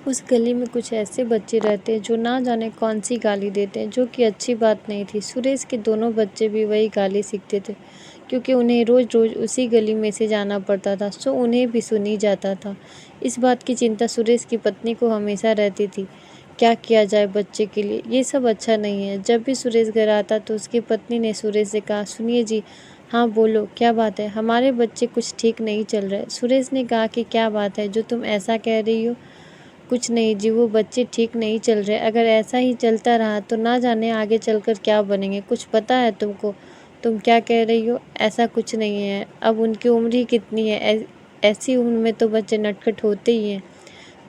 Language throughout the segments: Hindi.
उस गली में कुछ ऐसे बच्चे रहते जो ना जाने कौन सी गाली देते, जो कि अच्छी बात नहीं थी। सुरेश के दोनों बच्चे भी वही गाली सीखते थे, क्योंकि उन्हें रोज़-रोज़ उसी गली में से जाना पड़ता था, सो उन्हें भी सुनी जाता था। इस बात की चिंता सुरेश की पत्नी को हमेशा रहती थी। क्या किया जाए बच्चे के लिए? ये सब अच्छा नहीं है। जब भी सुरेश घर आता तो उसकी पत्नी ने सुरेश से कहा, सुनिए जी, हाँ बोलो, क्या बात है? हमारे बच्चे कुछ ठीक नहीं चल रहे। सुरेश ने कहा कि क्या बात है जो तुम ऐसा कह रही हो? कुछ नहीं जी, वो बच्चे ठीक नहीं चल रहे। अगर ऐसा ही चलता रहा तो ना जाने आगे चलकर क्या बनेंगे। कुछ पता है तुमको? तुम क्या कह रही हो? ऐसा कुछ नहीं है। अब उनकी उम्र ही कितनी है? ऐसी उम्र में तो बच्चे नटखट होते ही हैं।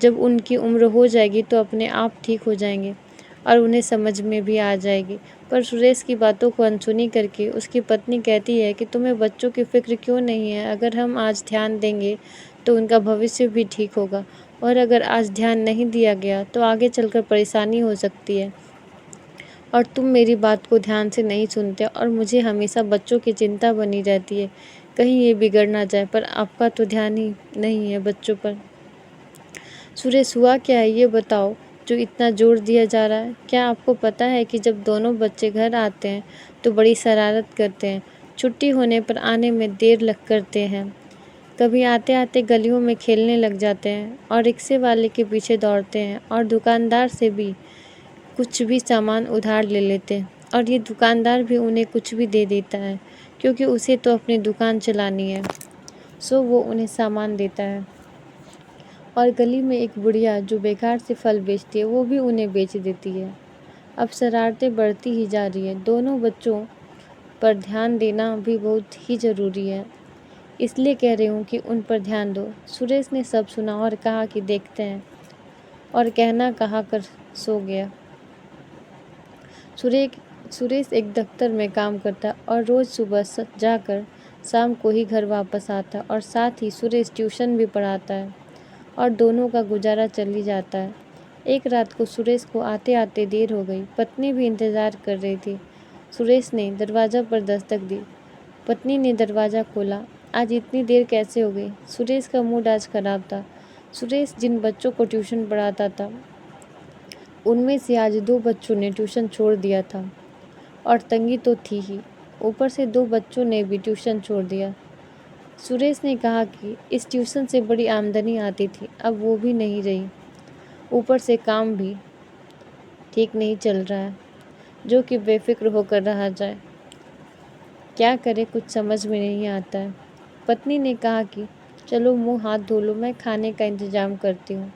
जब उनकी उम्र हो जाएगी तो अपने आप ठीक हो जाएंगे और उन्हें समझ में भी आ जाएगी। पर सुरेश की बातों को अनसुनी करके उसकी पत्नी कहती है कि तुम्हें बच्चों की फ़िक्र क्यों नहीं है? अगर हम आज ध्यान देंगे तो उनका भविष्य भी ठीक होगा, और अगर आज ध्यान नहीं दिया गया तो आगे चलकर परेशानी हो सकती है। और तुम मेरी बात को ध्यान से नहीं सुनते और मुझे हमेशा बच्चों की चिंता बनी रहती है, कहीं ये बिगड़ ना जाए। पर आपका तो ध्यान ही नहीं है बच्चों पर। सुरेश, हुआ क्या है ये बताओ, जो इतना जोर दिया जा रहा है? क्या आपको पता है कि जब दोनों बच्चे घर आते हैं तो बड़ी शरारत करते हैं, छुट्टी होने पर आने में देर लग करते हैं, कभी आते आते गलियों में खेलने लग जाते हैं और रिक्शे वाले के पीछे दौड़ते हैं और दुकानदार से भी कुछ भी सामान उधार ले लेते हैं, और ये दुकानदार भी उन्हें कुछ भी दे देता है क्योंकि उसे तो अपनी दुकान चलानी है, सो वो उन्हें सामान देता है। और गली में एक बुढ़िया जो बेकार से फल बेचती है वो भी उन्हें बेच देती है। अब शरारतें बढ़ती ही जा रही है। दोनों बच्चों पर ध्यान देना भी बहुत ही ज़रूरी है, इसलिए कह रही हूँ कि उन पर ध्यान दो। सुरेश ने सब सुना और कहा कि देखते हैं, और कहना कहा कर सो गया। सुरेश सुरेश एक दफ्तर में काम करता है और रोज़ सुबह जाकर शाम को ही घर वापस आता है, और साथ ही सुरेश ट्यूशन भी पढ़ाता है और दोनों का गुजारा चल ही जाता है। एक रात को सुरेश को आते आते देर हो गई। पत्नी भी इंतज़ार कर रही थी। सुरेश ने दरवाज़ा पर दस्तक दी। पत्नी ने दरवाज़ा खोला। आज इतनी देर कैसे हो गई? सुरेश का मूड आज खराब था। सुरेश जिन बच्चों को ट्यूशन पढ़ाता था उनमें से आज 2 बच्चों ने ट्यूशन छोड़ दिया था, और तंगी तो थी ही, ऊपर से 2 बच्चों ने भी ट्यूशन छोड़ दिया। सुरेश ने कहा कि इस ट्यूशन से बड़ी आमदनी आती थी, अब वो भी नहीं रही, ऊपर से काम भी ठीक नहीं चल रहा है, जो कि बेफिक्र होकर रहा जाए। क्या करे, कुछ समझ में नहीं आता है। पत्नी ने कहा कि चलो मुंह हाथ धो लो, मैं खाने का इंतजाम करती हूँ।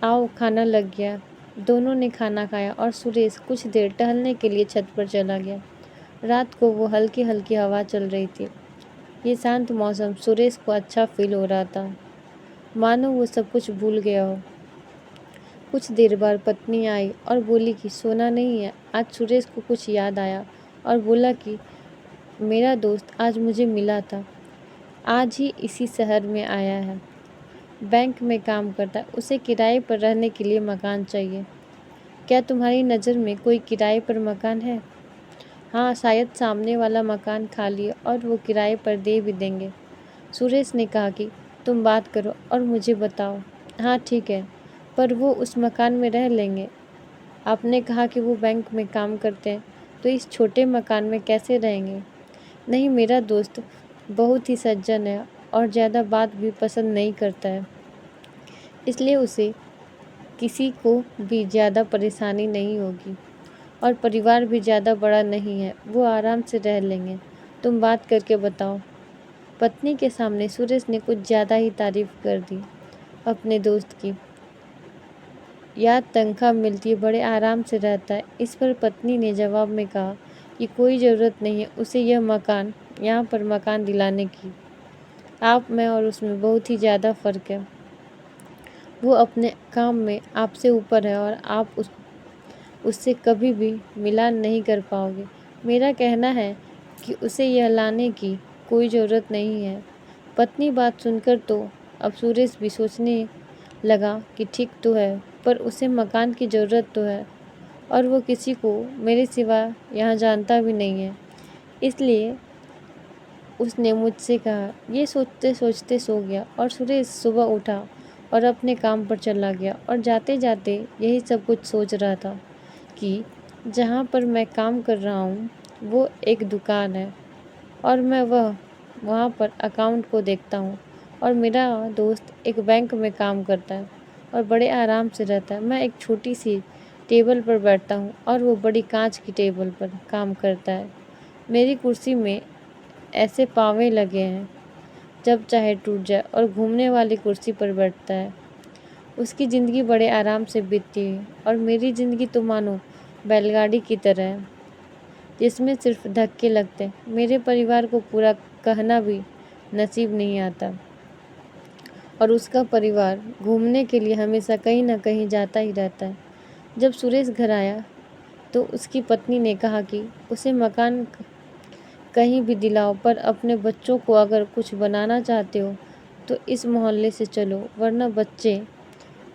आओ, खाना लग गया। दोनों ने खाना खाया और सुरेश कुछ देर टहलने के लिए छत पर चला गया। रात को वो हल्की हल्की हवा चल रही थी। ये शांत मौसम सुरेश को अच्छा फील हो रहा था, मानो वो सब कुछ भूल गया हो। कुछ देर बाद पत्नी आई और बोली कि सोना नहीं है। आज सुरेश को कुछ याद आया और बोला कि मेरा दोस्त आज मुझे मिला था, आज ही इसी शहर में आया है, बैंक में काम करता है, उसे किराए पर रहने के लिए मकान चाहिए। क्या तुम्हारी नज़र में कोई किराए पर मकान है? हाँ, शायद सामने वाला मकान खाली है और वो किराए पर दे भी देंगे। सुरेश ने कहा कि तुम बात करो और मुझे बताओ। हाँ ठीक है, पर वो उस मकान में रह लेंगे? आपने कहा कि वो बैंक में काम करते हैं, तो इस छोटे मकान में कैसे रहेंगे? नहीं, मेरा दोस्त बहुत ही सज्जन है और ज़्यादा बात भी पसंद नहीं करता है, इसलिए उसे किसी को भी ज़्यादा परेशानी नहीं होगी, और परिवार भी ज़्यादा बड़ा नहीं है, वो आराम से रह लेंगे। तुम बात करके बताओ। पत्नी के सामने सुरेश ने कुछ ज़्यादा ही तारीफ कर दी अपने दोस्त की। यार, तनख्वाह मिलती है, बड़े आराम से रहता है। इस पर पत्नी ने जवाब में कहा कि कोई ज़रूरत नहीं है उसे यहाँ पर मकान दिलाने की। आप में और उसमें बहुत ही ज़्यादा फ़र्क है। वो अपने काम में आपसे ऊपर है और आप उससे कभी भी मिलान नहीं कर पाओगे। मेरा कहना है कि उसे यह लाने की कोई ज़रूरत नहीं है। पत्नी बात सुनकर तो अब सुरेश भी सोचने लगा कि ठीक तो है, पर उसे मकान की ज़रूरत तो है, और वो किसी को मेरे सिवा यहाँ जानता भी नहीं है, इसलिए उसने मुझसे कहा। ये सोचते सोचते सो गया और सुरेश सुबह उठा और अपने काम पर चला गया। और जाते जाते यही सब कुछ सोच रहा था कि जहाँ पर मैं काम कर रहा हूँ वो एक दुकान है और मैं वहाँ पर अकाउंट को देखता हूँ, और मेरा दोस्त एक बैंक में काम करता है और बड़े आराम से रहता है। मैं एक छोटी सी टेबल पर बैठता हूँ और वो बड़ी कांच की टेबल पर काम करता है। मेरी कुर्सी में ऐसे पाँवें लगे हैं जब चाहे टूट जाए, और घूमने वाली कुर्सी पर बैठता है। उसकी ज़िंदगी बड़े आराम से बीतती है और मेरी ज़िंदगी तो मानो बैलगाड़ी की तरह है जिसमें सिर्फ धक्के लगते हैं। मेरे परिवार को पूरा कहना भी नसीब नहीं आता, और उसका परिवार घूमने के लिए हमेशा कहीं ना कहीं जाता ही रहता है। जब सुरेश घर आया तो उसकी पत्नी ने कहा कि उसे मकान कहीं भी दिलाओ, पर अपने बच्चों को अगर कुछ बनाना चाहते हो तो इस मोहल्ले से चलो, वरना बच्चे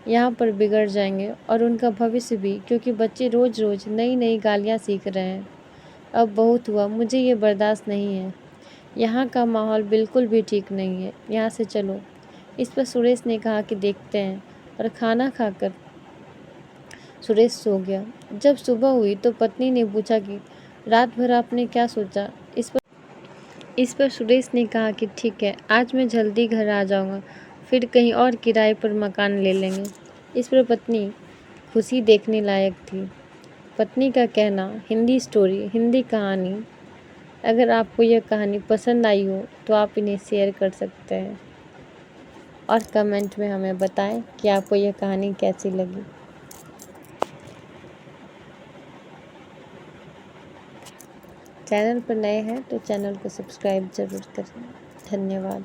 यहाँ पर बिगड़ जाएंगे और उनका भविष्य भी, क्योंकि बच्चे रोज़ रोज़ नई नई गालियाँ सीख रहे हैं। अब बहुत हुआ, मुझे ये बर्दाश्त नहीं है। यहाँ का माहौल बिल्कुल भी ठीक नहीं है, यहाँ से चलो। इस पर सुरेश ने कहा कि देखते हैं, और खाना खाकर सुरेश सो गया। जब सुबह हुई तो पत्नी ने पूछा कि रात भर आपने क्या सोचा। इस पर सुरेश ने कहा कि ठीक है, आज मैं जल्दी घर आ जाऊंगा, फिर कहीं और किराए पर मकान ले लेंगे। इस पर पत्नी खुशी देखने लायक थी। पत्नी का कहना, हिंदी स्टोरी, हिंदी कहानी। अगर आपको यह कहानी पसंद आई हो तो आप इन्हें शेयर कर सकते हैं और कमेंट में हमें बताएं कि आपको यह कहानी कैसी लगी। चैनल पर नए हैं तो चैनल को सब्सक्राइब ज़रूर करें। धन्यवाद।